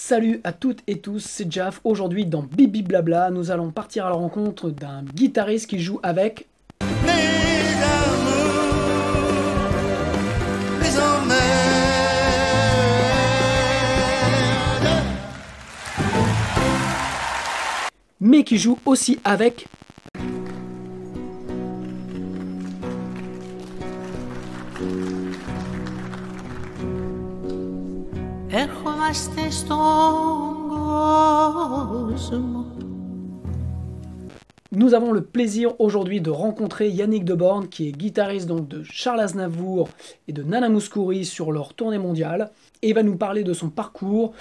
Salut à toutes et tous, c'est Jaf. Aujourd'hui dans Bibi Blabla, nous allons partir à la rencontre d'un guitariste qui joue avec... Les amours, les emmerdent. mais qui joue aussi avec... Ερχόμαστε στον κόσμο. Nous avons le plaisir aujourd'hui de rencontrer Yannick Deborn, qui est guitariste donc de Charles Aznavour et de Nana Mouskouri sur leur tournée mondiale. Et il va nous parler de son parcours,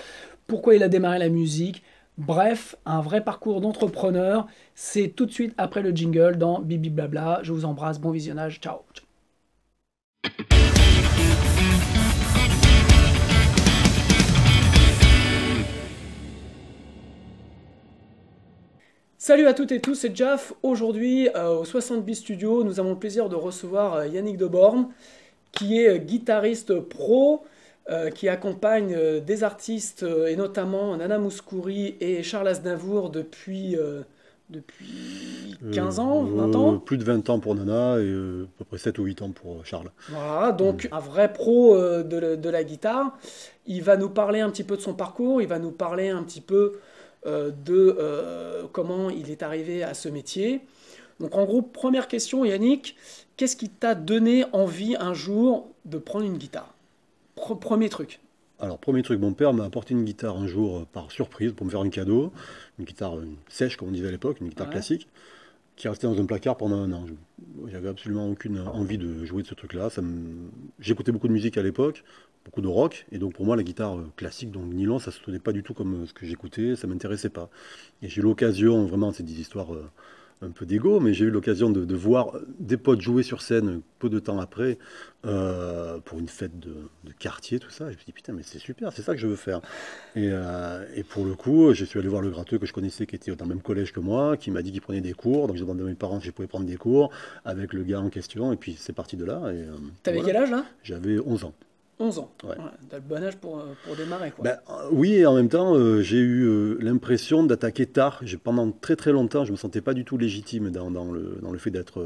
pourquoi il a démarré la musique. Bref, un vrai parcours d'entrepreneur. C'est tout de suite après le jingle dans Bibi Blabla. Je vous embrasse, bon visionnage, ciao. Salut à toutes et tous, c'est Jaf. Aujourd'hui, au 70 Studio, nous avons le plaisir de recevoir Yannick Deborn, qui est guitariste pro, qui accompagne des artistes, et notamment Nana Mouskouri et Charles Aznavour depuis 15 ans, 20 ans. Plus de 20 ans pour Nana et à peu près 7 ou 8 ans pour Charles. Voilà, donc un vrai pro de la guitare. Il va nous parler un petit peu de son parcours, il va nous parler un petit peu comment il est arrivé à ce métier. Donc en gros, première question Yannick, qu'est-ce qui t'a donné envie un jour de prendre une guitare? Premier truc. Alors, premier truc, mon père m'a apporté une guitare un jour par surprise pour me faire un cadeau. Une guitare sèche, comme on disait à l'époque, une guitare Ouais. classique, qui est restée dans un placard pendant un an. J'avais absolument aucune envie de jouer de ce truc-là. J'écoutais beaucoup de musique à l'époque, beaucoup de rock, et donc pour moi, la guitare classique, donc nylon, ça ne sonnait pas du tout comme ce que j'écoutais, ça ne m'intéressait pas. Et j'ai eu l'occasion, vraiment, c'est des histoires un peu d'égo, mais j'ai eu l'occasion de voir des potes jouer sur scène peu de temps après, pour une fête de quartier, tout ça. Et je me suis dit, putain, mais c'est super, c'est ça que je veux faire. Et pour le coup, je suis allé voir le gratteux que je connaissais, qui était dans le même collège que moi, qui m'a dit qu'il prenait des cours. Donc j'ai demandé à mes parents si je pouvais prendre des cours avec le gars en question, et puis c'est parti de là. T'avais Voilà. quel âge là? J'avais 11 ans. 11 ans. Ouais. Ouais, t'as le bon âge pour démarrer quoi. Ben, oui, et en même temps, j'ai eu l'impression d'attaquer tard. Pendant très très longtemps, je me sentais pas du tout légitime dans le fait d'être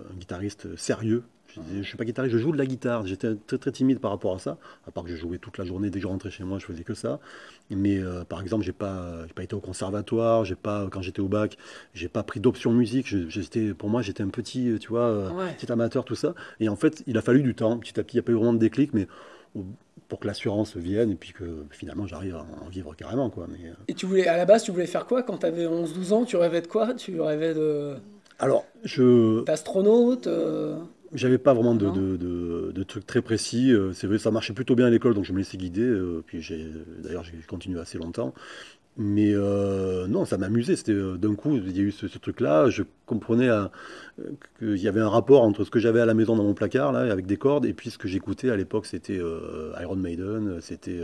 un guitariste sérieux. Je disais, je suis pas guitariste, je joue de la guitare. J'étais très très timide par rapport à ça. À part que je jouais toute la journée, dès que je rentrais chez moi, je faisais que ça. Mais par exemple, j'ai pas été au conservatoire, quand j'étais au bac, j'ai pas pris d'option musique. Pour moi, j'étais un petit, tu vois, Ouais. petit amateur, tout ça. Et en fait, il a fallu du temps. Petit à petit, il n'y a pas eu vraiment de déclic, mais pour que l'assurance vienne et puis que finalement j'arrive à en vivre carrément, quoi. Et à la base, tu voulais faire quoi quand t'avais 11-12 ans? Tu rêvais de quoi? Tu rêvais Alors, d'astronaute j'avais pas vraiment Non. de trucs très précis. C'est vrai, ça marchait plutôt bien à l'école, donc je me laissais guider. Puis d'ailleurs, j'ai continué assez longtemps. Mais non, ça m'amusait. C'était d'un coup, il y a eu ce truc-là. Je comprenais qu'il y avait un rapport entre ce que j'avais à la maison dans mon placard, là, avec des cordes, et puis ce que j'écoutais à l'époque. C'était Iron Maiden, c'était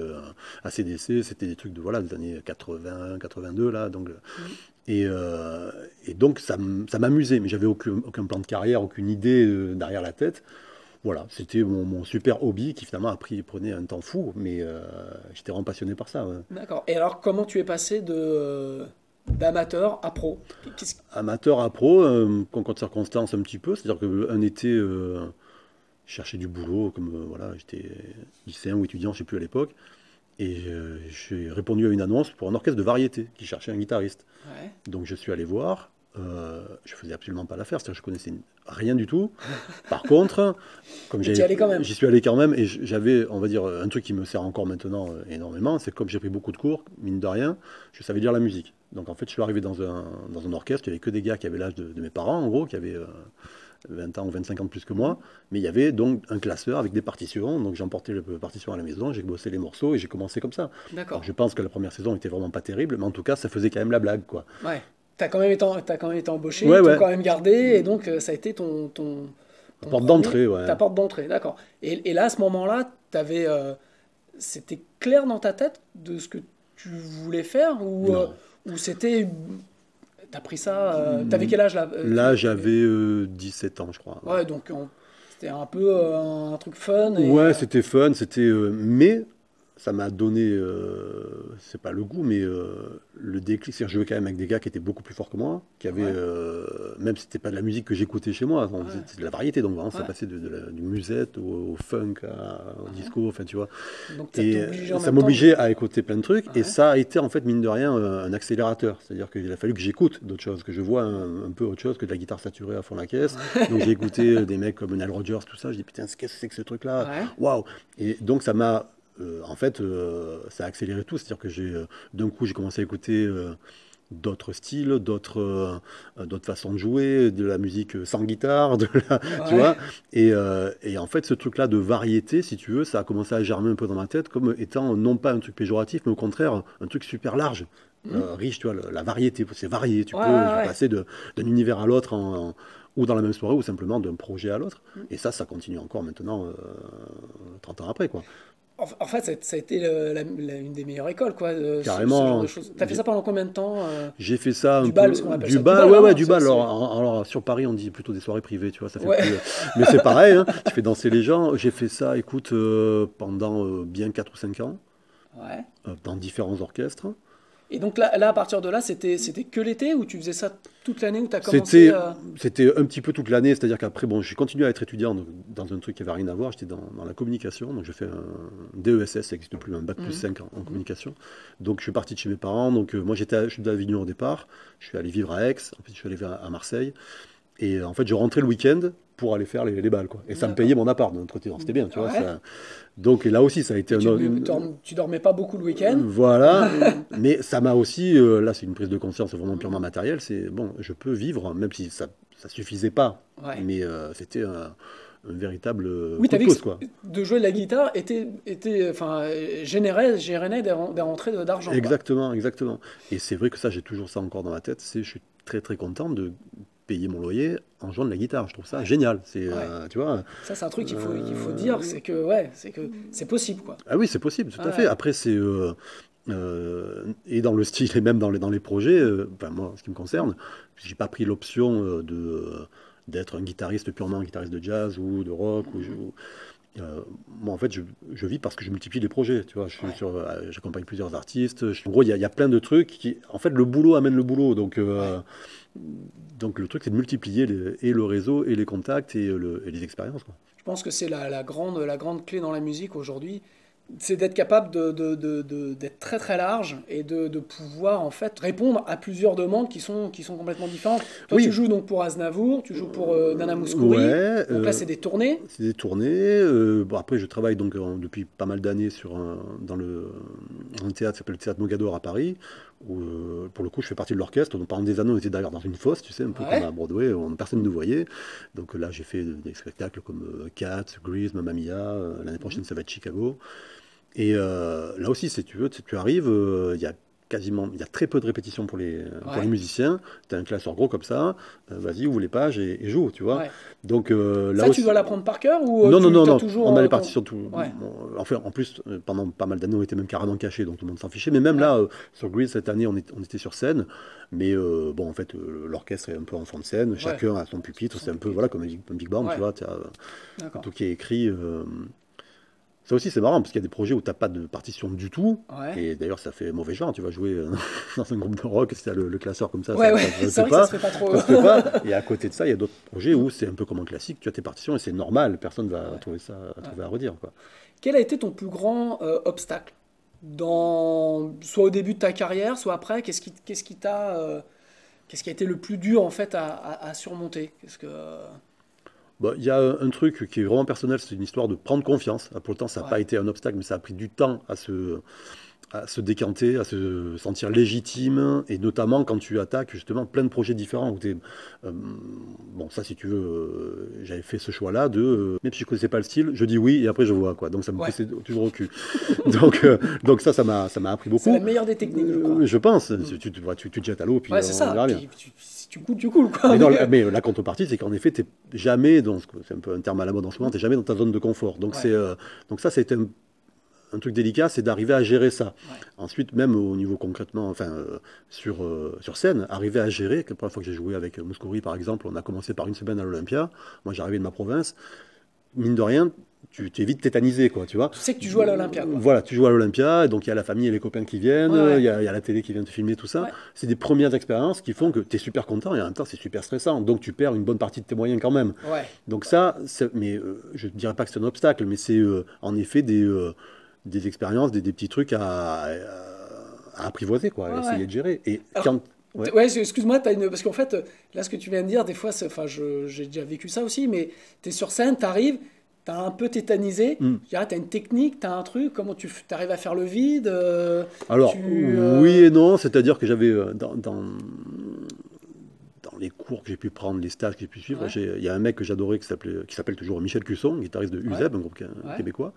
AC/DC, c'était des trucs des années 80, 82, là. Donc, et donc, ça m'amusait, mais j'avais aucun plan de carrière, aucune idée derrière la tête. Voilà, c'était mon super hobby qui finalement prenait un temps fou, mais j'étais vraiment passionné par ça. Ouais. D'accord. Et alors, comment tu es passé d'amateur à pro? Amateur à pro, concours de circonstances un petit peu, c'est-à-dire qu'un été, je cherchais du boulot, comme voilà, j'étais lycéen ou étudiant, je ne sais plus à l'époque, et j'ai répondu à une annonce pour un orchestre de variété qui cherchait un guitariste. Ouais. Donc je suis allé voir. Je faisais absolument pas l'affaire, c'est-à-dire que je connaissais rien du tout. Par contre, comme Mais t'y allais quand même. j'y suis allé quand même, et j'avais, on va dire, un truc qui me sert encore maintenant énormément, c'est que comme j'ai pris beaucoup de cours, mine de rien, je savais lire la musique. Donc en fait, je suis arrivé dans un orchestre, il n'y avait que des gars qui avaient l'âge de mes parents, en gros, qui avaient 20 ans ou 25 ans de plus que moi, mais il y avait donc un classeur avec des partitions, donc j'ai emporté les partitions à la maison, j'ai bossé les morceaux, et j'ai commencé comme ça. D'accord. Alors, je pense que la première saison était vraiment pas terrible, mais en tout cas, ça faisait quand même la blague, quoi. Ouais. T'as quand même été embauché, Ouais, ils t'ont ouais. quand même gardé, et donc ça a été ton La porte premier- d'entrée, ouais. ta porte d'entrée, d'accord. Et là, à ce moment-là, c'était clair dans ta tête de ce que tu voulais faire Non. ou c'était... T'as pris ça... t'avais quel âge là? Là, j'avais 17 ans, je crois. Ouais, donc c'était un peu un truc fun. Et, Ouais, c'était fun, mais ça m'a donné c'est pas le goût, mais le déclic, c'est que je jouais quand même avec des gars qui étaient beaucoup plus forts que moi, qui avaient, Ouais. même si c'était pas de la musique que j'écoutais chez moi, Ouais. c'était de la variété, donc vraiment ça Ouais. passait du musette au funk, au disco, enfin tu vois. Donc ça Et t'obligeait en ça même temps m'obligeait à écouter plein de trucs, et Ouais. ça a été en fait, mine de rien, un accélérateur. C'est-à-dire qu'il a fallu que j'écoute d'autres choses, que je vois un peu autre chose que de la guitare saturée à fond la caisse. Donc j'ai écouté des mecs comme Nile Rodgers, tout ça, je dis putain, qu'est-ce que c'est que ce truc-là? Ouais. Waouh! Et donc ça m'a, en fait, ça a accéléré tout. C'est-à-dire que d'un coup, j'ai commencé à écouter d'autres styles, d'autres façons de jouer, de la musique sans guitare, tu Ouais. vois. Et en fait, ce truc-là de variété, si tu veux, ça a commencé à germer un peu dans ma tête comme étant non pas un truc péjoratif, mais au contraire un truc super large, riche, tu vois, la variété, c'est varié. Tu Ouais, peux ouais, ouais. passer d'un univers à l'autre ou dans la même soirée, ou simplement d'un projet à l'autre. Et ça continue encore maintenant, 30 ans après, quoi. En fait, ça a été une des meilleures écoles, quoi, ce genre Carrément. de choses. T'as fait ça pendant combien de temps J'ai fait ça un Du bal, peu. parce qu'on appelle Du ça du bal, bal, ouais, hein, ouais, du c'est- bal. c'est- Alors, sur Paris, on dit plutôt des soirées privées, tu vois, ça fait Ouais. plus. Mais c'est pareil, hein, tu fais danser les gens. J'ai fait ça, écoute, pendant bien 4 ou 5 ans, Ouais. dans différents orchestres. Et donc là, à partir de là, c'était que l'été ou tu faisais ça toute l'année ou t'as commencé C'était un petit peu toute l'année, c'est-à-dire qu'après, bon, j'ai continué à être étudiant dans un truc qui avait rien à voir. J'étais dans la communication, donc j'ai fait un DESS, ça n'existe plus, un bac plus 5 en communication. Donc je suis parti de chez mes parents. Donc moi, je suis d'Avignon au départ. Je suis allé vivre à Aix, ensuite je suis allé à Marseille. Et en fait, je rentrais le week-end pour aller faire les balles, quoi. Et ça me D'accord. payait mon appart de notre côté, donc c'était bien, tu vois. Ouais. Donc et là aussi, ça a été Et tu, un. tu dormais pas beaucoup le week-end. Voilà, mais ça m'a aussi, là c'est une prise de conscience vraiment purement matérielle, c'est bon, je peux vivre, même si ça suffisait pas, Ouais. mais c'était un véritable Oui, coup t'as de vu pouce, que quoi. de jouer de la guitare générait des rentrées d'argent, quoi. Exactement, exactement. Et c'est vrai que ça, j'ai toujours ça encore dans ma tête, je suis très très content de payer mon loyer en jouant de la guitare, je trouve ça génial, tu vois. Ça, c'est un truc qu'il faut dire, c'est que c'est possible, quoi. Ah oui, c'est possible, tout à Ouais. fait. Après, et dans le style et même dans les projets, enfin, moi, en ce qui me concerne, j'ai pas pris l'option d'être un guitariste purement un guitariste de jazz ou de rock. Moi, en fait, je vis parce que je multiplie les projets. Tu vois, j'accompagne plusieurs artistes. En gros, il y a plein de trucs qui, en fait, le boulot amène le boulot. Donc le truc, c'est de multiplier et le réseau et les contacts et les expériences, quoi. Je pense que c'est la grande clé dans la musique aujourd'hui, c'est d'être capable d'être très très large et de pouvoir en fait répondre à plusieurs demandes qui sont complètement différentes. Toi, Oui. tu joues donc pour Aznavour, tu joues pour Nana Mouskouri. Ouais, Donc là, c'est des tournées. c'est des tournées. Bon, après, je travaille donc depuis pas mal d'années dans un théâtre qui s'appelle le Théâtre Mogador à Paris, où pour le coup, je fais partie de l'orchestre. Donc pendant des années, on était d'ailleurs dans une fosse, tu sais, un peu Ouais. comme à Broadway, où personne ne nous voyait. Donc là, j'ai fait des spectacles comme Cats, Grease, Mamma Mia. L'année prochaine, ça va être Chicago. Et là aussi, si tu veux, tu arrives, il y a très peu de répétitions pour les Ouais. musiciens. Tu as un classeur gros comme ça, vas-y, ouvre les pages et joue, tu vois. Ouais. Donc là Ça, aussi. tu dois l'apprendre par cœur ou Non, non, non, t'as non, toujours on allait ton- partir sur tout. Ouais. Enfin, en plus, pendant pas mal d'années, on était même carrément cachés, donc tout le monde s'en fichait. Mais même là, sur Grease, cette année, on était sur scène. Mais bon, en fait, l'orchestre est un peu en fond de scène, chacun a son pupitre, c'est un peu voilà, comme un big band, Ouais. tu vois. D'accord. Tout qui est écrit. Ça aussi, c'est marrant, parce qu'il y a des projets où tu n'as pas de partition du tout. Ouais. Et d'ailleurs, ça fait mauvais genre. Tu vas jouer dans un groupe de rock, si tu as le classeur comme ça, Ouais, ça ouais. se C'est fait vrai que ça pas. se fait pas trop. Ça se fait pas. Et à côté de ça, il y a d'autres projets où c'est un peu comme un classique. Tu as tes partitions et c'est normal. Personne va trouver ça trouver à redire, quoi. Quel a été ton plus grand obstacle soit au début de ta carrière, soit après? Qu'est-ce qui a été le plus dur en fait à surmonter? Bah, il y a un truc qui est vraiment personnel, c'est une histoire de prendre confiance. Pour le temps, ça n'a Ouais. pas été un obstacle, mais ça a pris du temps à se décanter, à se sentir légitime, et notamment quand tu attaques justement plein de projets différents. Bon, ça, si tu veux, j'avais fait ce choix-là même si je ne connaissais pas le style, je dis oui et après je vois, quoi. Donc ça me Ouais. poussait toujours au cul. donc ça m'a appris beaucoup. C'est la meilleure des techniques, je crois. Je pense. Tu te jettes à l'eau, puis Ouais, c'est on ça. verra bien. Puis, si tu coules, tu coules, quoi. Mais, mais la contrepartie, c'est qu'en effet, tu n'es jamais c'est un peu un terme à la mode en ce moment, tu n'es jamais dans ta zone de confort. Donc, Ouais. donc ça a été un truc délicat, c'est d'arriver à gérer ça. Ouais. Ensuite, même au niveau concrètement, enfin, sur scène, arriver à gérer, que la première fois que j'ai joué avec Mouskouri, par exemple, on a commencé par une semaine à l'Olympia. Moi, j'arrivais de ma province. Mine de rien, tu es vite tétanisé, quoi, tu vois. Tu sais que tu joues à l'Olympia, quoi. Voilà, tu joues à l'Olympia, et donc il y a la famille et les copains qui viennent, Ouais. il y a la télé qui vient te filmer, tout ça. Ouais. C'est des premières expériences qui font que tu es super content et en même temps c'est super stressant. Donc tu perds une bonne partie de tes moyens quand même. Ouais. Donc ça, mais je ne dirais pas que c'est un obstacle, mais c'est en effet des expériences, des petits trucs à apprivoiser, quoi, à Ouais, essayer ouais. de gérer. Et Alors, quand... Ouais. Ouais, excuse-moi, parce qu'en fait, là, ce que tu viens de dire, des fois, enfin, j'ai déjà vécu ça aussi, mais tu es sur scène, tu arrives, tu un peu tétanisé, Hmm. je dirais, tu as une technique, tu as un truc, comment tu arrives à faire le vide, Alors, tu, oui et non, c'est-à-dire que j'avais dans les cours que j'ai pu prendre, les stages que j'ai pu suivre, Ouais. il y a un mec que j'adorais qui s'appelle toujours Michel Cusson, guitariste de Ouais. UZEB, un groupe Ouais. québécois.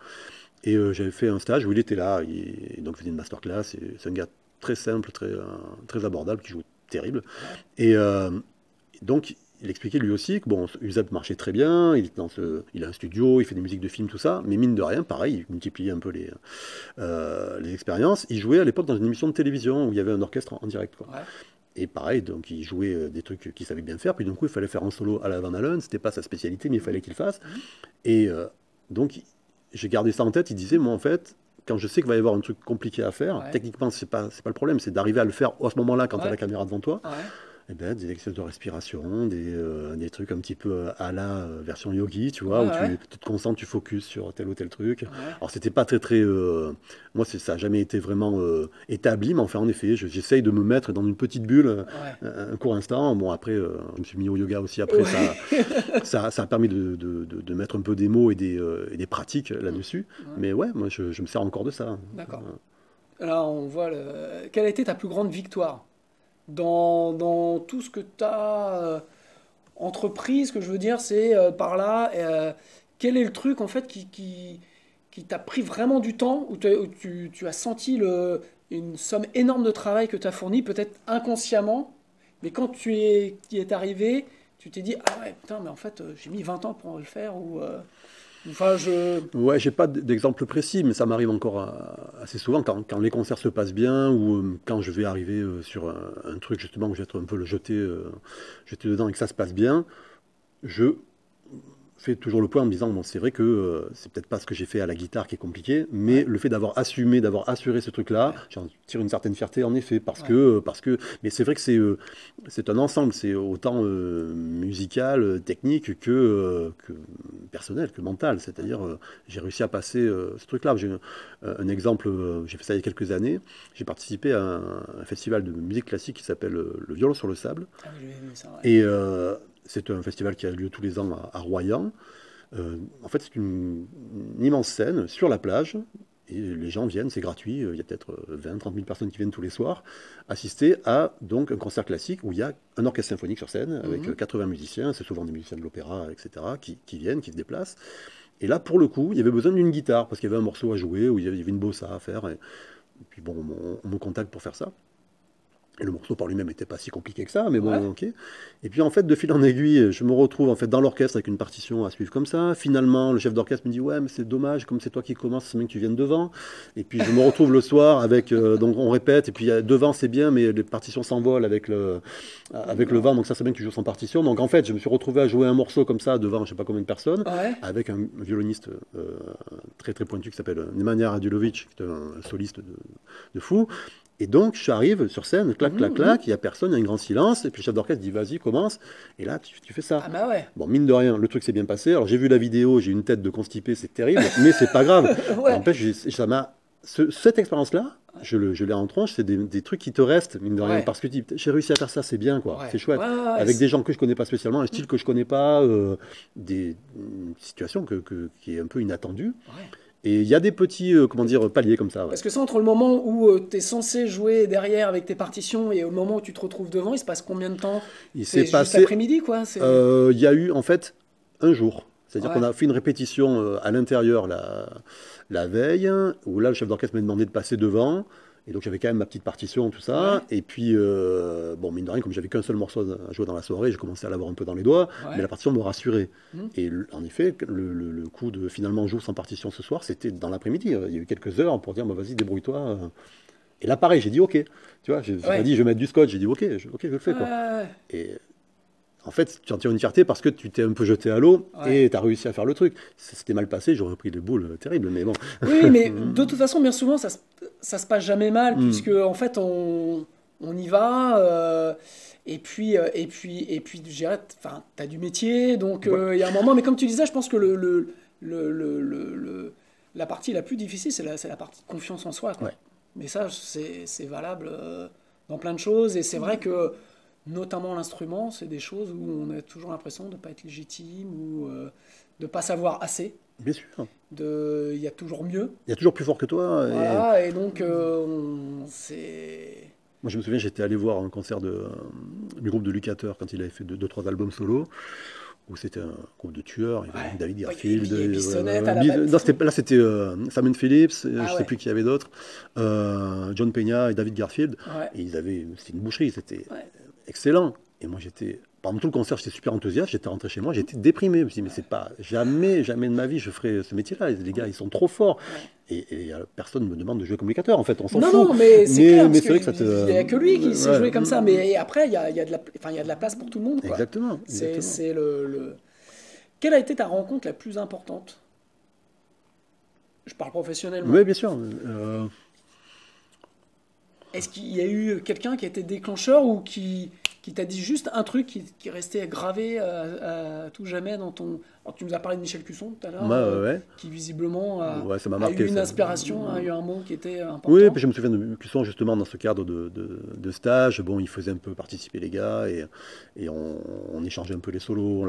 Et j'avais fait un stage où il était là, et donc il faisait une masterclass. C'est un gars très simple, très abordable, qui joue terrible. Et donc il expliquait lui aussi que bon, UZEB marchait très bien, il a un studio, il fait des musiques de films, tout ça, mais mine de rien, pareil, il multipliait un peu les expériences. Il jouait à l'époque dans une émission de télévision où il y avait un orchestre en direct, quoi. Ouais. Et pareil, donc il jouait des trucs qu'il savait bien faire, puis d'un coup il fallait faire un solo à la Van Halen, c'était pas sa spécialité, mais il fallait qu'il le fasse. Et donc j'ai gardé ça en tête, il disait, moi en fait, quand je sais qu'il va y avoir un truc compliqué à faire, Ouais. techniquement c'est pas le problème, c'est d'arriver à le faire à ce moment-là quand tu as Ouais. la caméra devant toi. Ouais. Eh ben, des exercices de respiration, des trucs un petit peu à la version yogi, tu vois, Ouais, où ouais. tu te concentres, tu focuses sur tel ou tel truc. Ouais. Alors, c'était pas très, très. Moi, ça n'a jamais été vraiment établi, mais enfin, en effet, j'essaye de me mettre dans une petite bulle Ouais. un court instant. Bon, après, je me suis mis au yoga aussi après, Ouais. ça a permis de mettre un peu des mots et des pratiques là-dessus. Ouais. Mais ouais, moi, je me sers encore de ça. D'accord. Là, on voit quelle a été ta plus grande victoire dans tout ce que tu as entrepris. Ce que je veux dire, c'est par là, quel est le truc en fait qui t'a pris vraiment du temps, où tu as senti une somme énorme de travail que tu as fourni, peut-être inconsciemment, mais quand y es arrivé, tu t'es dit, ah ouais, putain, mais en fait, j'ai mis 20 ans pour le faire, enfin, Ouais, j'ai pas d'exemple précis, mais ça m'arrive encore assez souvent quand les concerts se passent bien ou quand je vais arriver sur un truc justement où je vais être un peu jeté dedans et que ça se passe bien, je fais toujours le point en me disant, bon, c'est vrai que c'est peut-être pas ce que j'ai fait à la guitare qui est compliqué, mais Ouais. le fait d'avoir assumé, d'avoir assuré ce truc-là, Ouais. j'en tire une certaine fierté en effet, parce Ouais. que, mais c'est vrai que c'est un ensemble, c'est autant musical, technique que personnel, que mental, c'est-à-dire j'ai réussi à passer ce truc-là. J'ai un exemple, j'ai fait ça il y a quelques années, j'ai participé à un festival de musique classique qui s'appelle Le Violon sur le Sable, Ah oui, j'ai aimé ça, ouais. et c'est un festival qui a lieu tous les ans à Royan. En fait, c'est une immense scène sur la plage. Et les gens viennent, c'est gratuit. Il y a peut-être 20-30 000 personnes qui viennent tous les soirs assister à donc, un concert classique où il y a un orchestre symphonique sur scène avec Mhm. 80 musiciens. C'est souvent des musiciens de l'opéra, etc., qui viennent, qui se déplacent. Et là, pour le coup, il y avait besoin d'une guitare parce qu'il y avait un morceau à jouer où il y avait une bossa à faire. Et puis bon, on me contacte pour faire ça. Et le morceau par lui-même n'était pas si compliqué que ça, mais bon, Ouais. ok. Et puis en fait, de fil en aiguille, je me retrouve en fait dans l'orchestre avec une partition à suivre comme ça. Finalement, le chef d'orchestre me dit ouais, mais c'est dommage, comme c'est toi qui commences, c'est bien que tu viennes devant. Et puis je me retrouve le soir avec, donc on répète, et puis devant c'est bien, mais les partitions s'envolent avec le vent, donc ça c'est bien que tu joues sans partition. Donc en fait, je me suis retrouvé à jouer un morceau comme ça devant, je sais pas combien de personnes, Ouais. avec un violoniste très très pointu qui s'appelle Nemanja Radulovic, qui est un soliste de fou. Et donc, j'arrive sur scène, clac, clac, clac, il n'y a personne, il y a un grand silence, et puis le chef d'orchestre dit, vas-y, commence, et là, tu fais ça. Ah bah ouais. Bon, mine de rien, le truc s'est bien passé, alors j'ai vu la vidéo, j'ai une tête de constipé, c'est terrible, mais c'est pas grave. Ouais. N'empêche, cette expérience-là, je l'ai en tronche, c'est des trucs qui te restent, mine de rien, Ouais. parce que tu dis, j'ai réussi à faire ça, c'est bien, quoi, Ouais. c'est chouette. Ouais, ouais, ouais, Avec des gens que je connais pas spécialement, un style que je connais pas, une situation qui est un peu inattendue. Ouais. Et il y a des petits, comment dire, paliers comme ça, ouais. Parce que ça, entre le moment où tu es censé jouer derrière avec tes partitions et au moment où tu te retrouves devant, il se passe combien de temps? Il C'est s'est juste passé. l'après-midi, quoi. Il y a eu en fait un jour. C'est-à-dire Ouais. qu'on a fait une répétition à l'intérieur la veille, où là le chef d'orchestre m'a demandé de passer devant. Et donc j'avais quand même ma petite partition, tout ça. Ouais. Et puis, bon, mine de rien, comme j'avais qu'un seul morceau à jouer dans la soirée, j'ai commencé à l'avoir un peu dans les doigts. Ouais. Mais la partition me rassurait. Mhm. Et en effet, le coup de finalement jouer sans partition ce soir, c'était dans l'après-midi. Il y a eu quelques heures pour dire, bah, vas-y, débrouille-toi. Et là, pareil, j'ai dit OK. Tu vois, j'ai Ouais. pas dit, je vais mettre du scotch. J'ai dit OK, je le fais, quoi. Ouais. Et En fait, tu en tires une fierté parce que tu t'es un peu jeté à l'eau Ouais. et tu as réussi à faire le truc. Si c'était mal passé, j'aurais pris des boules terribles, mais bon. Oui, mais de toute façon, bien souvent, ça se passe jamais mal, Mm. puisque en fait, on y va, et puis, je dirais, enfin, t'as du métier, donc il y a un moment, mais comme tu disais, je pense que la partie la plus difficile, c'est la partie de confiance en soi, quoi. Ouais. Mais ça, c'est valable dans plein de choses, et c'est vrai que, notamment l'instrument, c'est des choses où on a toujours l'impression de ne pas être légitime, ou de ne pas savoir assez, Bien sûr. il y a toujours mieux. Il y a toujours plus fort que toi. Et Voilà, et donc c'est. moi, je me souviens, j'étais allé voir un concert du groupe de Lucateur quand il avait fait deux, trois albums solo, où c'était un groupe de tueurs. Il y avait Ouais. David Ouais, Garfield. il y avait Bissonnette à la Non, là, c'était Simon Phillips, je ne sais ouais. plus qui y avait d'autres, John Peña et David Garfield. Ouais. Et c'était une boucherie, c'était Ouais. excellent. Et moi, pendant tout le concert, j'étais super enthousiaste. J'étais rentré chez moi, j'étais déprimé. Je me suis dit, mais c'est pas jamais de ma vie je ferai ce métier-là. Les gars, ils sont trop forts. Et personne ne me demande de jouer comme Lucateur. En fait, on s'en Non, fout. non, mais c'est clair, mais parce c'est vrai que ça qu'il te. n'y a que lui qui sait Ouais. jouer comme ça. Mais après, il y a de la place pour tout le monde, quoi. Exactement. C'est le. Quelle a été ta rencontre la plus importante? Je parle professionnellement. Oui, bien sûr. Est-ce qu'il y a eu quelqu'un qui a été déclencheur ou qui t'a dit juste un truc qui restait gravé à tout jamais dans ton. Alors, tu nous as parlé de Michel Cusson tout à l'heure, Ouais. qui visiblement Ouais, ça m'a a marqué, eu une ça. inspiration, a eu un mot qui était important. Oui, puis je me souviens de Cusson, justement, dans ce cadre de stage. Bon, il faisait un peu participer les gars et on échangeait un peu les solos.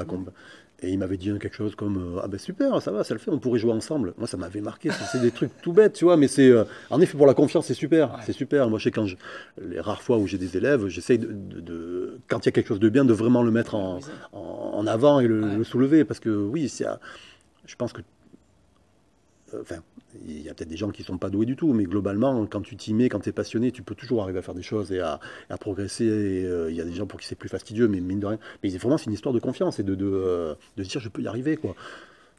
Et il m'avait dit quelque chose comme ah ben super, ça va, ça le fait, on pourrait jouer ensemble. Moi, ça m'avait marqué. C'est des trucs tout bêtes, tu vois, mais c'est en effet pour la confiance, c'est super. Ouais. C'est super. Moi, je sais les rares fois où j'ai des élèves, j'essaye quand il y a quelque chose de bien, de vraiment le mettre en avant et le soulever. Parce que oui, je pense que. Enfin, il y a peut-être des gens qui ne sont pas doués du tout, mais globalement, quand tu t'y mets, quand tu es passionné, tu peux toujours arriver à faire des choses et à progresser. Et, il y a des gens pour qui c'est plus fastidieux, mais mine de rien. Mais vraiment, c'est une histoire de confiance et de se dire je peux y arriver, quoi.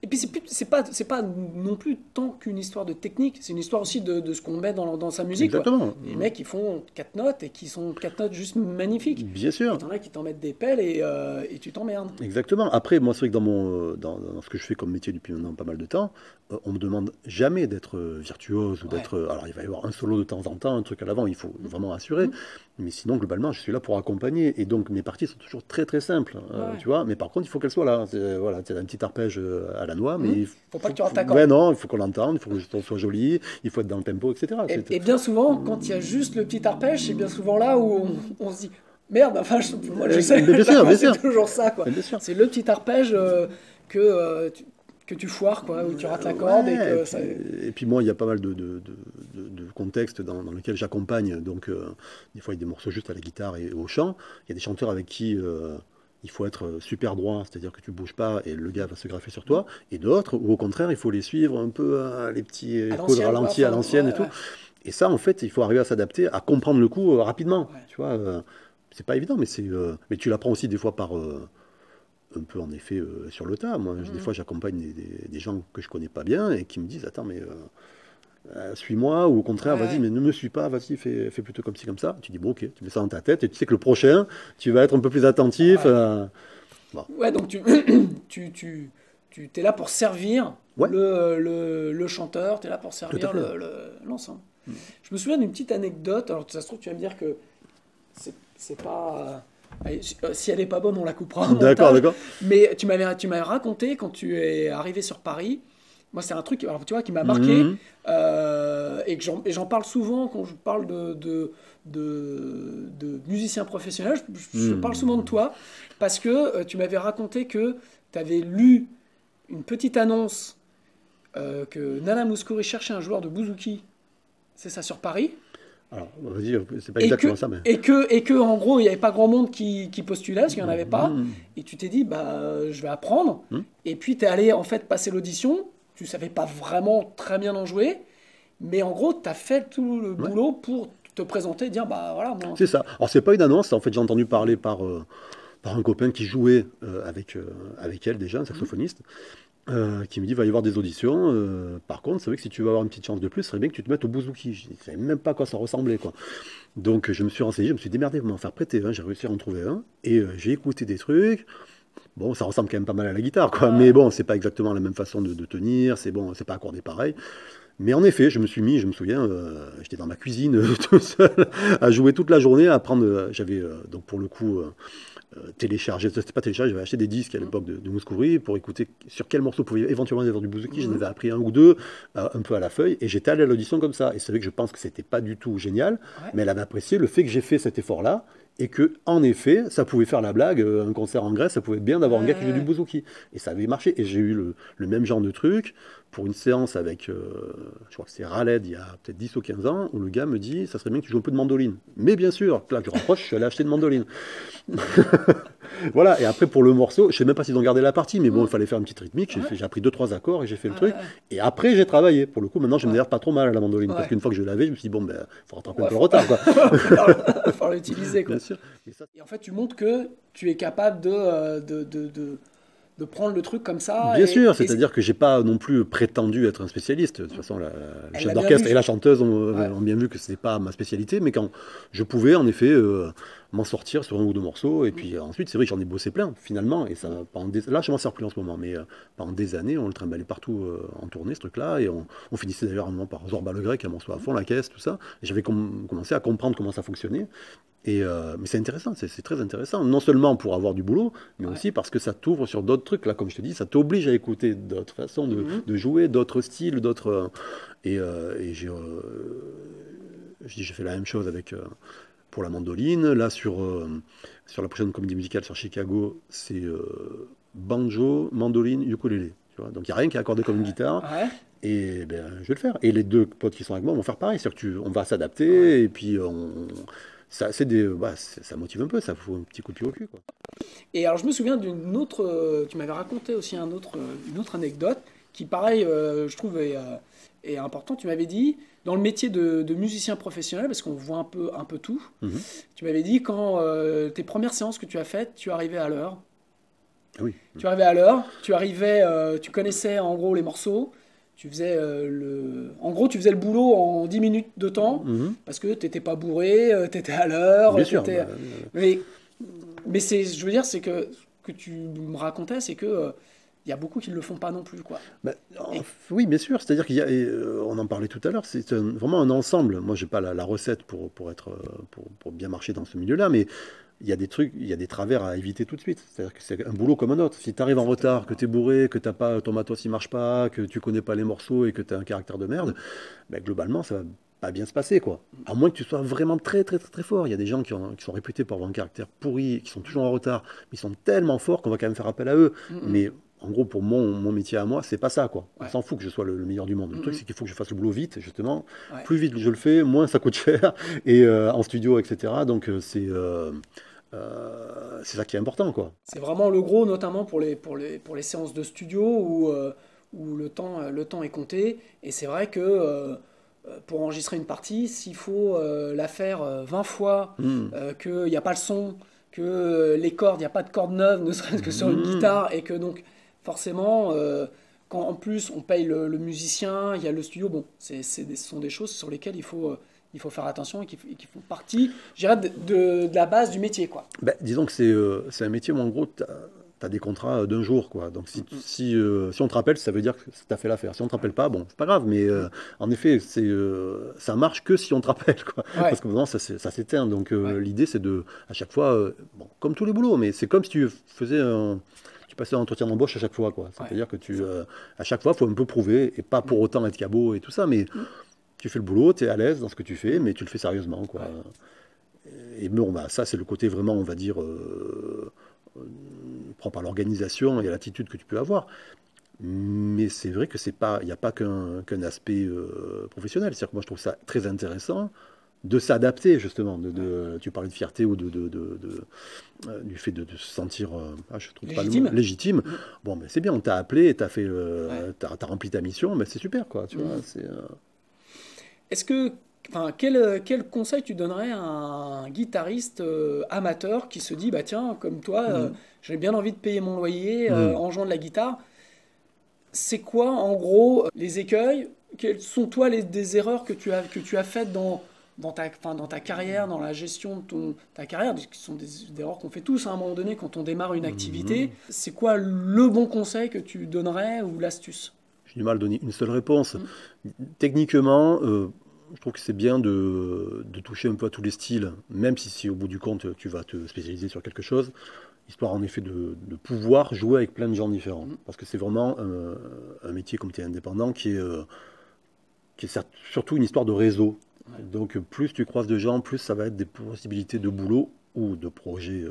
Et puis c'est pas non plus tant qu'une histoire de technique, c'est une histoire aussi de ce qu'on met dans sa musique, quoi. Exactement. Les mecs qui font 4 notes et qui sont 4 notes juste magnifiques. Bien sûr. Et t'en as qui t'en mettent des pelles et tu t'emmerdes. Exactement. Après, moi, c'est vrai que dans ce que je fais comme métier depuis maintenant pas mal de temps, on me demande jamais d'être virtuose ou d'être. Alors, il va y avoir un solo de temps en temps, un truc à l'avant, il faut vraiment assurer. Mais sinon, globalement, je suis là pour accompagner. Et donc, mes parties sont toujours très très simples, tu vois. Mais par contre, il faut qu'elles soient là. Voilà, c'est un petit arpège à la noix, mais Faut pas que tu rates ta corde. Ouais, non, il faut qu'on l'entende, il faut que le son soit joli, il faut être dans le tempo, etc. Et bien souvent, quand il y a juste le petit arpège, c'est bien souvent là où on se dit merde, enfin, moi je sais, Mais bien sûr, bien c'est sûr. toujours ça, quoi. Mais bien sûr. C'est le petit arpège que tu foires, quoi, où tu rates la corde et que ça. Et puis moi, il y a pas mal de contextes dans lesquels j'accompagne. Donc, des fois, il y a des morceaux juste à la guitare et au chant. Il y a des chanteurs avec qui il faut être super droit, c'est-à-dire que tu bouges pas et le gars va se greffer sur toi. Et d'autres, où au contraire, il faut les suivre un peu les petits coups de ralenti à l'ancienne et tout. Et ça, en fait, il faut arriver à s'adapter, à comprendre le coup rapidement. Ouais. Tu vois, c'est pas évident, mais tu l'apprends aussi des fois par un peu en effet sur le tas. Moi, des fois, j'accompagne des gens que je connais pas bien et qui me disent attends, mais suis-moi, ou au contraire, Ouais. vas-y, mais ne me suis pas, vas-y, fais plutôt comme ci, comme ça. Tu dis bon, ok, tu mets ça dans ta tête et tu sais que le prochain, tu vas être un peu plus attentif. Ouais. Ouais, donc tu t'es là pour servir Ouais. le chanteur, tu es là pour servir Tout à fait. l'ensemble. Je me souviens d'une petite anecdote, alors ça se trouve, tu vas me dire que c'est pas. Allez, si elle est pas bonne, on la coupera. au D'accord, montage. d'accord. Mais tu m'avais raconté quand tu es arrivé sur Paris. Moi, c'est un truc, alors, tu vois, qui m'a marqué Mhm. et j'en parle souvent quand je parle de musiciens professionnels. Je parle souvent de toi parce que tu m'avais raconté que tu avais lu une petite annonce que Nana Mouskouri cherchait un joueur de bouzouki. C'est ça, sur Paris. Alors, vas-y, c'est pas exactement ça, mais. Et que, en gros, il n'y avait pas grand monde qui postulait, parce qu'il n'y en avait pas. Mhm. Et tu t'es dit, bah, je vais apprendre. Mhm. Et puis, tu es allé, en fait, passer l'audition. Tu savais pas vraiment très bien en jouer. Mais en gros, tu as fait tout le boulot pour te présenter et dire, bah, voilà, moi. C'est ça. Alors, c'est pas une annonce, en fait, j'ai entendu parler par un copain qui jouait avec elle déjà, un saxophoniste. qui me dit, va y avoir des auditions. Par contre, c'est vrai que si tu veux avoir une petite chance de plus, ce serait bien que tu te mettes au bouzouki. Je ne savais même pas à quoi ça ressemblait, quoi. Donc je me suis renseigné, je me suis démerdé pour m'en faire prêter un. J'ai réussi à en trouver un. Et j'ai écouté des trucs. Bon, ça ressemble quand même pas mal à la guitare, quoi. Ouais. Mais bon, c'est pas exactement la même façon de tenir. C'est bon, c'est pas accordé pareil. Mais en effet, je me suis mis, je me souviens, j'étais dans ma cuisine tout seul à jouer toute la journée, à apprendre. J'avais donc pour le coup téléchargé, c'était pas téléchargé, j'avais acheté des disques à l'époque de Mouskouri pour écouter sur quel morceau pouvait éventuellement y avoir du bouzouki. J'en avais appris un ou deux, un peu à la feuille, et j'étais allé à l'audition comme ça. Et c'est vrai que je pense que c'était pas du tout génial, Ouais. mais elle avait apprécié le fait que j'ai fait cet effort-là. Et que, en effet, ça pouvait faire la blague, un concert en Grèce, ça pouvait être bien d'avoir un gars qui joue du bouzouki. Et ça avait marché. Et j'ai eu le même genre de truc pour une séance avec, je crois que c'est Raled, il y a peut-être 10 ou 15 ans, où le gars me dit, ça serait bien que tu joues un peu de mandoline. Mais bien sûr, là, je rapproche, je suis allé acheter une mandoline. Voilà, et après pour le morceau, je sais même pas s'ils ont gardé la partie, mais bon, il fallait faire une petite rythmique. J'ai appris 2-3 accords et j'ai fait le truc. Et après, j'ai travaillé. Pour le coup, maintenant, je me m'énerve pas trop mal à la mandoline. Ouais. Parce qu'une fois que je l'avais, je me suis dit, bon, ben, faut rattraper un Ouais, peu le retard, quoi. faut l'utiliser, quoi. Bien sûr. Mais ça, Et en fait, tu montres que tu es capable de prendre le truc comme ça. bien et- sûr, et c'est-à-dire que j'ai pas non plus prétendu être un spécialiste. De toute façon, le Elle chef l'a bien d'orchestre vu. et la chanteuse Ouais. ont bien vu que c'était pas ma spécialité, mais quand je pouvais en effet m'en sortir sur un ou deux morceaux, et puis ensuite c'est vrai que j'en ai bossé plein finalement, et ça pendant là je m'en sers plus en ce moment, mais pendant des années on le trimballait partout en tournée ce truc-là, et on finissait d'ailleurs à un moment par Zorba le Grec, un morceau à fond, la caisse, tout ça, et j'avais commencé à comprendre comment ça fonctionnait. Mais c'est intéressant, c'est très intéressant. Non seulement pour avoir du boulot, mais Ouais. aussi parce que ça t'ouvre sur d'autres trucs. Là, comme je te dis, ça t'oblige à écouter d'autres façons de jouer, d'autres styles, d'autres. Et j'ai fait la même chose avec pour la mandoline. Là, sur la prochaine comédie musicale sur Chicago, c'est banjo, mandoline, ukulélé. Tu vois, donc il n'y a rien qui est accordé comme une guitare. Ouais. Et ben, je vais le faire. Et les deux potes qui sont avec moi vont faire pareil. C'est-à-dire on va s'adapter et puis ça motive un peu, ça fout un petit coup de pied au cul, quoi. Et alors, je me souviens d'une autre. Tu m'avais raconté aussi une autre anecdote qui, pareil, je trouve est important. Tu m'avais dit, dans le métier de musicien professionnel, parce qu'on voit un peu tout, Mhm. tu m'avais dit quand tes premières séances que tu as faites, tu arrivais à l'heure. Ah oui. Tu arrivais à l'heure, tu connaissais en gros les morceaux, tu faisais en gros, tu faisais le boulot en 10 minutes de temps, Mhm. parce que t'étais pas bourré, t'étais à l'heure, Bien sûr. t'étais- Bah, mais je veux dire, c'est que ce que tu me racontais, c'est que il y a beaucoup qui ne le font pas non plus, quoi. bah, oui, bien sûr. C'est-à-dire qu'il y a, on en parlait tout à l'heure, c'est vraiment un ensemble. Moi, j'ai pas la recette pour bien marcher dans ce milieu-là, mais il y a des trucs, il y a des travers à éviter tout de suite. C'est-à-dire que c'est un boulot comme un autre. Si tu arrives en retard, que tu es bourré, que t'as pas, ton matos il marche pas, que tu connais pas les morceaux et que tu as un caractère de merde, bah, globalement, ça va pas bien se passer, quoi. À moins que tu sois vraiment très, très, très, très fort. Il y a des gens qui sont réputés pour avoir un caractère pourri, qui sont toujours en retard, mais ils sont tellement forts qu'on va quand même faire appel à eux. Mais en gros, pour mon métier à moi, c'est pas ça, quoi. On Ouais. s'en fout que je sois le meilleur du monde. Le truc, c'est qu'il faut que je fasse le boulot vite, justement. Ouais. Plus vite je le fais, moins ça coûte cher, et en studio, etc. Donc, c'est ça qui est important, quoi. C'est vraiment le gros, notamment pour les séances de studio où le temps est compté. Et c'est vrai que pour enregistrer une partie, s'il faut la faire 20 fois, qu'il n'y a pas le son, que les cordes, il n'y a pas de cordes neuves, ne serait-ce que sur une guitare, et que donc forcément, quand en plus on paye le musicien, il y a le studio, bon, ce sont des choses sur lesquelles il faut faire attention et qui font partie, je dirais, de la base du métier, quoi. Ben, disons que c'est un métier où, en gros, tu as des contrats d'un jour, quoi. Donc, si on te rappelle, ça veut dire que tu as fait l'affaire. Si on te rappelle pas, bon, c'est pas grave, mais en effet, ça marche que si on te rappelle, quoi. Ouais. Parce que maintenant, ça s'éteint. Donc, l'idée, c'est à chaque fois, bon, comme tous les boulots, mais c'est comme si tu faisais tu passais un entretien d'embauche à chaque fois, quoi. C'est-à-dire que à chaque fois, il faut un peu prouver, et pas pour autant être cabot et tout ça, mais tu fais le boulot, tu es à l'aise dans ce que tu fais, mais tu le fais sérieusement, quoi. Et bon, bah, ça, c'est le côté vraiment, on va dire, propre à l'organisation et à l'attitude que tu peux avoir. Mais c'est vrai que il n'y a pas qu'un aspect professionnel. C'est-à-dire que moi, je trouve ça très intéressant de s'adapter, justement. Tu parlais de fierté ou du fait de se sentir, je trouve pas le Légitime. mot, légitime. Bon, mais c'est bien, on t'a appelé, t'as fait, t'as rempli ta mission, mais c'est super, quoi. Tu vois, Est-ce que, enfin, quel conseil tu donnerais à un guitariste amateur qui se dit, bah tiens, comme toi, j'ai bien envie de payer mon loyer en jouant de la guitare. C'est quoi, en gros, les écueils? Quelles sont, toi, des erreurs que tu as faites dans ta carrière, dans la gestion de ta carrière, qui sont des erreurs qu'on fait tous, hein, à un moment donné quand on démarre une activité. C'est quoi le bon conseil que tu donnerais ou l'astuce? J'ai du mal à donner une seule réponse. Techniquement, je trouve que c'est bien de toucher un peu à tous les styles, même si au bout du compte tu vas te spécialiser sur quelque chose, histoire en effet de pouvoir jouer avec plein de gens différents. Parce que c'est vraiment un métier comme tu es indépendant qui est surtout une histoire de réseau. Donc plus tu croises de gens, plus ça va être des possibilités de boulot ou de projets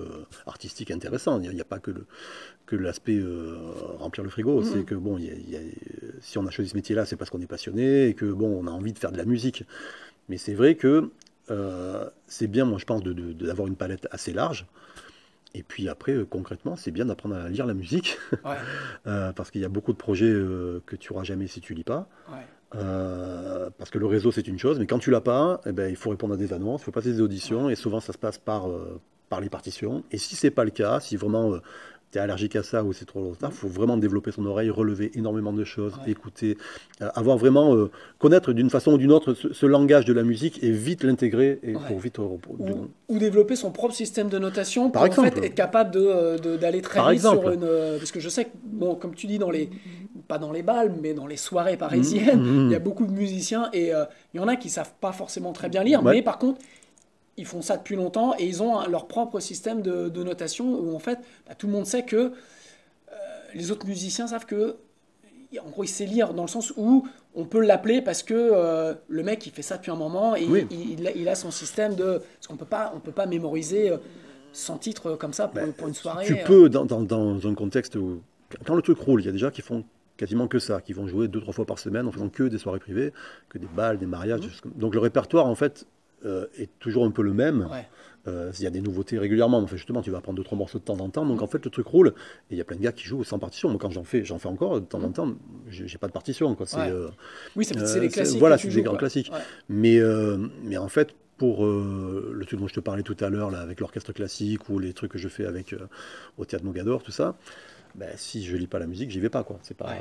artistiques intéressants. Il n'y a pas que l'aspect remplir le frigo. C'est que bon, si on a choisi ce métier-là, c'est parce qu'on est passionné et que bon, on a envie de faire de la musique. Mais c'est vrai que c'est bien, moi je pense, d'avoir une palette assez large. Et puis après, concrètement, c'est bien d'apprendre à lire la musique. Parce qu'il y a beaucoup de projets que tu n'auras jamais si tu lis pas. Parce que le réseau c'est une chose, mais quand tu l'as pas, eh ben, il faut répondre à des annonces, il faut passer des auditions, et souvent ça se passe par les partitions. Et si c'est pas le cas, si vraiment tu es allergique à ça ou c'est trop tard, il faut vraiment développer son oreille, relever énormément de choses, écouter, avoir vraiment connaître d'une façon ou d'une autre ce langage de la musique et vite l'intégrer et pour vite ou développer son propre système de notation pour par exemple, en fait être capable d'aller très vite sur une parce que je sais que bon, comme tu dis, pas dans les bals mais dans les soirées parisiennes, il y a beaucoup de musiciens et il y en a qui savent pas forcément très bien lire, mais par contre ils font ça depuis longtemps et ils ont leur propre système de notation où en fait tout le monde sait que les autres musiciens savent que en gros il sait lire dans le sens où on peut l'appeler parce que le mec il fait ça depuis un moment et il a son système parce qu'on peut pas mémoriser 100 titres comme ça pour une soirée. Tu peux dans un contexte où quand le truc roule, il y a des gens qui font quasiment que ça, qui vont jouer 2-3 fois par semaine en faisant que des soirées privées, que des balles, des mariages. Donc le répertoire en fait est toujours un peu le même. Il y a des nouveautés régulièrement. Enfin, justement, tu vas apprendre 2-3 morceaux de temps en temps. Donc, en fait, le truc roule. Et il y a plein de gars qui jouent sans partition. Moi, quand j'en fais encore de temps en temps. J'ai pas de partition. Quoi. Oui, c'est les classiques. Voilà, c'est des grands classiques. Mais en fait, pour le truc dont je te parlais tout à l'heure, là, avec l'orchestre classique ou les trucs que je fais avec au Théâtre Mogador, tout ça, ben, si je lis pas la musique, j'y vais pas. Quoi. C'est pas...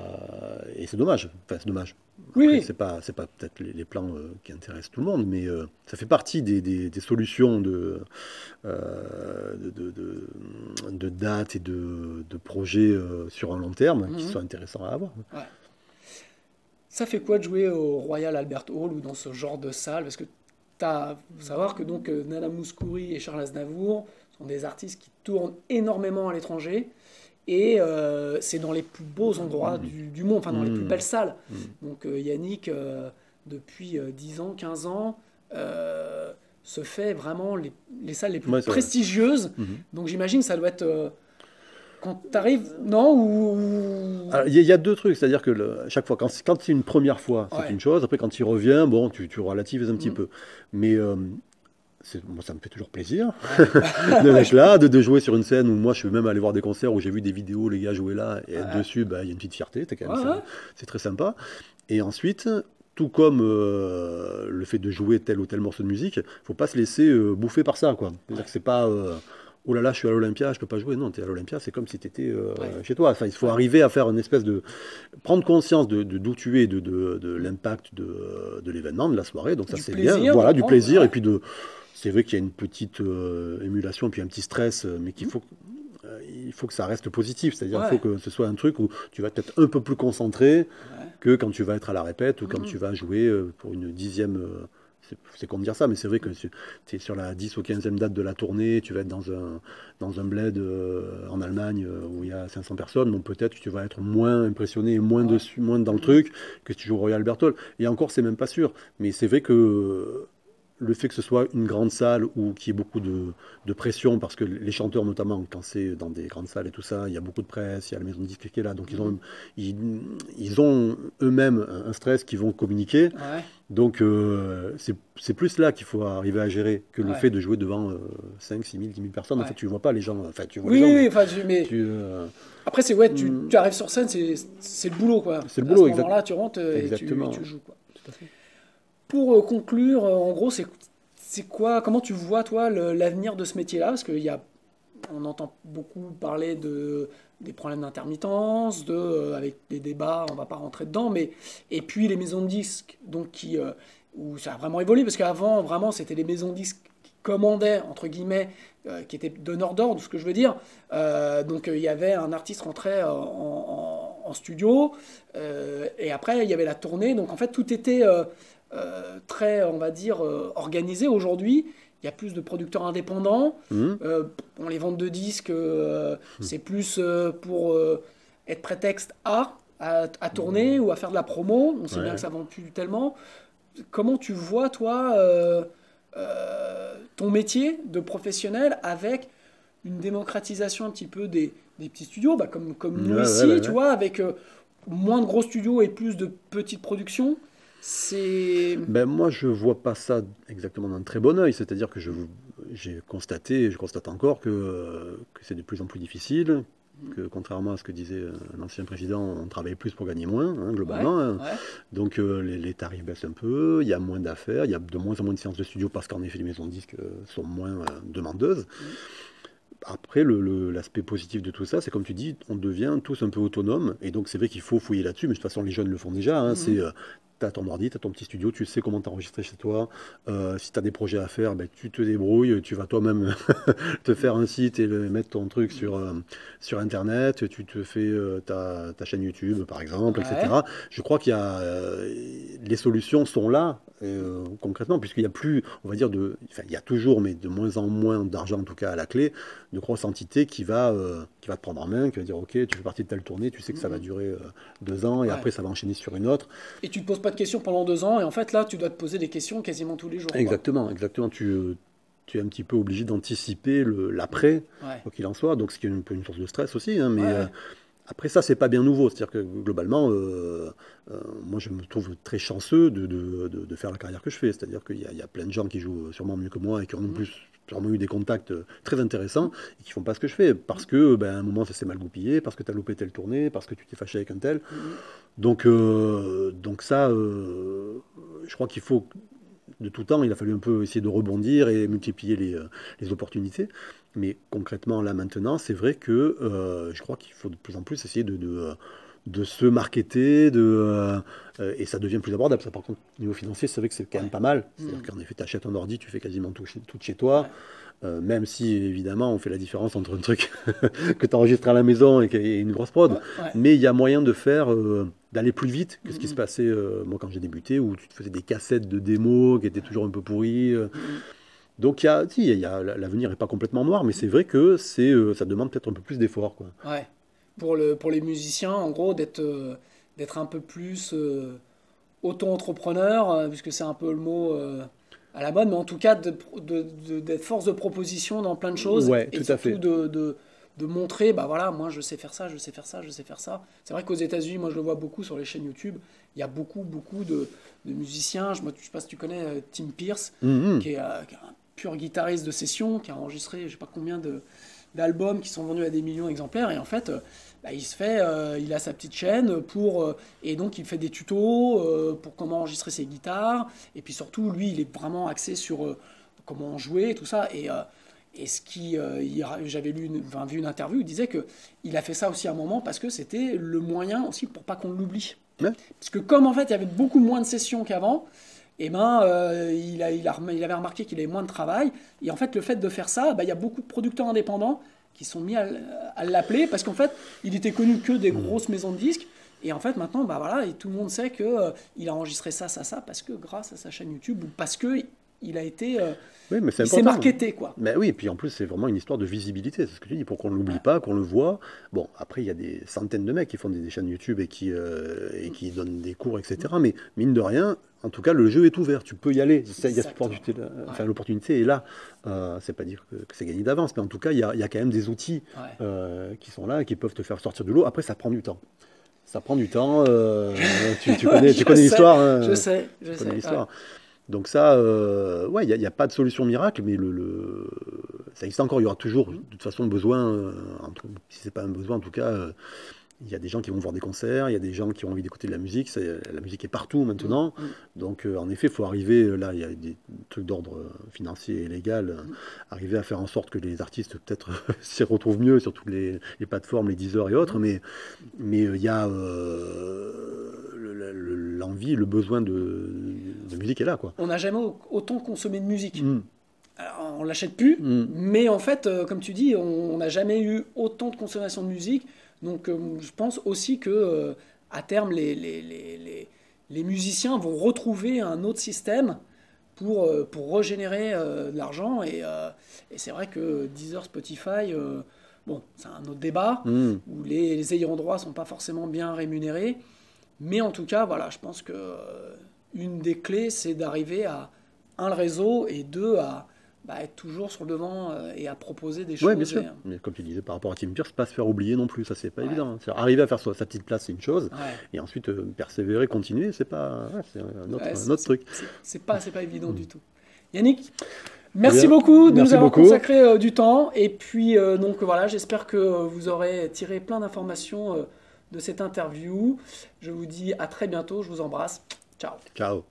Et c'est dommage. Enfin, c'est dommage. Après, c'est pas peut-être les plans qui intéressent tout le monde, mais ça fait partie des solutions de dates et de projets sur un long terme qui sont intéressants à avoir. Ça fait quoi de jouer au Royal Albert Hall ou dans ce genre de salle? Parce que faut savoir que donc Nana Mouskouri et Charles Aznavour sont des artistes qui tournent énormément à l'étranger. Et c'est dans les plus beaux endroits du monde, enfin dans les plus belles salles. Donc Yannick, depuis 10 ans, 15 ans, se fait vraiment les salles les plus prestigieuses. Donc j'imagine que ça doit être... quand tu arrives, non? Il y a deux trucs, c'est-à-dire que chaque fois, quand c'est une première fois, c'est une chose. Après, quand tu reviens, bon, tu relativises un petit peu. Mais... moi, ça me fait toujours plaisir d'être là, de jouer sur une scène où moi je suis même allé voir des concerts où j'ai vu des vidéos, les gars jouer là, et être dessus, il y a une petite fierté, c'est très sympa. Et ensuite, tout comme le fait de jouer tel ou tel morceau de musique, il ne faut pas se laisser bouffer par ça. C'est-à-dire que c'est pas oh là là, je suis à l'Olympia, je peux pas jouer. Non, tu es à l'Olympia, c'est comme si tu étais chez toi. Enfin, il faut arriver à faire une espèce de... prendre conscience de d'où tu es, de l'impact de l'événement, de la soirée. Donc ça, c'est bien. Voilà, du plaisir. Et puis c'est vrai qu'il y a une petite émulation, puis un petit stress, mais il faut que ça reste positif. C'est-à-dire qu'il faut que ce soit un truc où tu vas être un peu plus concentré que quand tu vas être à la répète ou quand tu vas jouer pour une 10e... c'est con de dire ça, mais c'est vrai que tu es sur la 10 ou 15e date de la tournée, tu vas être dans un bled en Allemagne où il y a 500 personnes, donc peut-être tu vas être moins impressionné et moins dessus, moins dans le truc que si tu joues au Royal Albert Hall. Et encore, c'est même pas sûr. Mais c'est vrai que le fait que ce soit une grande salle ou qu'il y ait beaucoup de pression, parce que les chanteurs notamment, quand c'est dans des grandes salles et tout ça, il y a beaucoup de presse, il y a la maison de disques qui est là, donc ils ont eux-mêmes un stress qu'ils vont communiquer. Donc c'est plus là qu'il faut arriver à gérer que le fait de jouer devant 5, 6 000, 10 000 personnes. En fait, tu ne vois pas les gens. Enfin, tu vois les gens, après, tu arrives sur scène, c'est le boulot. Quoi. C'est le boulot, exactement. À ce moment-là, tu rentres et tu joues. Quoi. Tout à fait. Pour conclure, en gros, c'est quoi, comment tu vois, toi, l'avenir de ce métier-là? Parce qu'il y a on entend beaucoup parler des problèmes d'intermittence, avec des débats, on va pas rentrer dedans, mais et puis les maisons de disques, donc où ça a vraiment évolué, parce qu'avant, vraiment, c'était les maisons de disques qui commandaient, entre guillemets, qui étaient donneurs d'ordre, ce que je veux dire. Donc il y avait un artiste rentrait en studio, et après il y avait la tournée, donc en fait tout était très, on va dire, organisé. Aujourd'hui, il y a plus de producteurs indépendants. Les ventes de disques, c'est plus pour être prétexte à tourner ou à faire de la promo. On sait bien que ça ne vend plus tellement. Comment tu vois, toi, ton métier de professionnel avec une démocratisation un petit peu des petits studios, comme nous ici, tu vois, avec moins de gros studios et plus de petites productions? Moi, je vois pas ça exactement d'un très bon œil. C'est-à-dire que j'ai constaté, et je constate encore que c'est de plus en plus difficile, que contrairement à ce que disait l'ancien président, on travaille plus pour gagner moins, globalement. Donc les tarifs baissent un peu, il y a moins d'affaires, il y a de moins en moins de séances de studio parce qu'en effet, les maisons de disques sont moins demandeuses. Après, l'aspect positif de tout ça, c'est comme tu dis, on devient tous un peu autonomes. Et donc, c'est vrai qu'il faut fouiller là-dessus, mais de toute façon, les jeunes le font déjà. Tu as ton ordi, tu as ton petit studio, tu sais comment t'enregistrer chez toi. Si tu as des projets à faire, tu te débrouilles, tu vas toi-même te faire un site et mettre ton truc sur Internet. Tu te fais ta chaîne YouTube, par exemple, etc. Je crois qu'il y a les solutions sont là, concrètement, puisqu'il n'y a plus, on va dire, il y a toujours, mais de moins en moins d'argent, en tout cas à la clé, de grosses entités qui va te prendre en main, qui va dire ok, tu fais partie de telle tournée, tu sais que ça va durer 2 ans et après ça va enchaîner sur une autre. Et tu te poses pas de questions pendant 2 ans et en fait là tu dois te poser des questions quasiment tous les jours. Exactement. Tu es un petit peu obligé d'anticiper l'après, quoi qu'il en soit, donc ce qui est un peu une source de stress aussi, mais après ça c'est pas bien nouveau, c'est-à-dire que globalement moi je me trouve très chanceux de faire la carrière que je fais, c'est-à-dire qu'il y a plein de gens qui jouent sûrement mieux que moi et qui ont plus sûrement eu des contacts très intéressants et qui font pas ce que je fais parce que à un moment ça s'est mal goupillé, parce que tu as loupé telle tournée, parce que tu t'es fâché avec un tel. Donc ça je crois qu'il faut de tout temps, il a fallu un peu essayer de rebondir et multiplier les opportunités. Mais concrètement, là maintenant, c'est vrai que je crois qu'il faut de plus en plus essayer de se marketer, et ça devient plus abordable. Ça, par contre, niveau financier, c'est vrai que c'est quand même pas mal. C'est-à-dire qu'en effet, tu achètes un ordi, tu fais quasiment tout chez toi. Même si, évidemment, on fait la différence entre un truc que tu enregistres à la maison et une grosse prod. Mais il y a moyen de d'aller plus vite que ce qui se passait, moi, quand j'ai débuté, où tu te faisais des cassettes de démos qui étaient toujours un peu pourries. Donc, l'avenir n'est pas complètement noir, mais c'est vrai que ça demande peut-être un peu plus d'efforts, quoi. Ouais. Pour les musiciens, en gros, d'être un peu plus auto-entrepreneur, puisque c'est un peu le mot à la mode, mais en tout cas d'être force de proposition dans plein de choses, et tout surtout à fait. de montrer, voilà, moi je sais faire ça, je sais faire ça, je sais faire ça. C'est vrai qu'aux États-Unis, moi je le vois beaucoup sur les chaînes YouTube, il y a beaucoup de musiciens. Je sais pas si tu connais Tim Pierce, qui est un pur guitariste de session, qui a enregistré je sais pas combien d'albums qui sont vendus à des millions d'exemplaires, et en fait il a sa petite chaîne et donc il fait des tutos pour comment enregistrer ses guitares, et puis surtout lui il est vraiment axé sur comment jouer et tout ça, et j'avais vu une interview où il disait que il a fait ça aussi à un moment parce que c'était le moyen aussi pour pas qu'on l'oublie, parce que comme en fait il y avait beaucoup moins de sessions qu'avant, il avait remarqué qu'il avait moins de travail, et en fait le fait de faire ça, il y a beaucoup de producteurs indépendants qui sont mis à l'appeler, parce qu'en fait il était connu que des grosses maisons de disques, et en fait maintenant et tout le monde sait que il a enregistré ça parce que grâce à sa chaîne YouTube, ou parce que il a été mais c'est il s'est marketé, quoi. Mais oui, et puis en plus c'est vraiment une histoire de visibilité, c'est ce que tu dis, pour qu'on ne l'oublie pas, qu'on le voit. Bon, après il y a des centaines de mecs qui font des chaînes YouTube et qui donnent des cours, etc. Mais mine de rien, en tout cas, le jeu est ouvert, tu peux y aller. Il y a l'opportunité est là. C'est pas dire que c'est gagné d'avance, mais en tout cas, il y a quand même des outils qui sont là et qui peuvent te faire sortir de l'eau. Après, ça prend du temps. Ça prend du temps. Tu connais l'histoire. Hein, je sais. L'histoire. Donc ça, il n'y a pas de solution miracle, mais ça existe encore. Il y aura toujours, de toute façon, besoin, si c'est pas un besoin, en tout cas, il y a des gens qui vont voir des concerts, il y a des gens qui ont envie d'écouter de la musique. La musique est partout maintenant. Donc, en effet, il faut arriver, là, il y a des trucs d'ordre financier et légal, arriver à faire en sorte que les artistes, peut-être, s'y retrouvent mieux sur toutes les plateformes, les Deezer et autres. Mais il y a l'envie, le besoin de musique est là, quoi. On n'a jamais autant consommé de musique. Alors, on l'achète plus, mais en fait, comme tu dis, on n'a jamais eu autant de consommation de musique. Donc, je pense aussi que à terme, les musiciens vont retrouver un autre système pour régénérer de l'argent. Et c'est vrai que Deezer, Spotify, bon, c'est un autre débat où les ayants droit sont pas forcément bien rémunérés. Mais en tout cas, voilà, je pense que une des clés, c'est d'arriver à, un, le réseau, et deux, à être toujours sur le devant et à proposer des choses. Oui, bien sûr. Mais comme tu disais, par rapport à Team Pure, c'est pas se faire oublier non plus, ça c'est pas évident. Arriver à faire sa petite place, c'est une chose, et ensuite persévérer, continuer, c'est pas, c'est un autre truc. C'est pas évident du tout. Yannick, merci beaucoup de nous avoir consacré du temps, et puis donc voilà, j'espère que vous aurez tiré plein d'informations de cette interview. Je vous dis à très bientôt, je vous embrasse. Ciao. Ciao.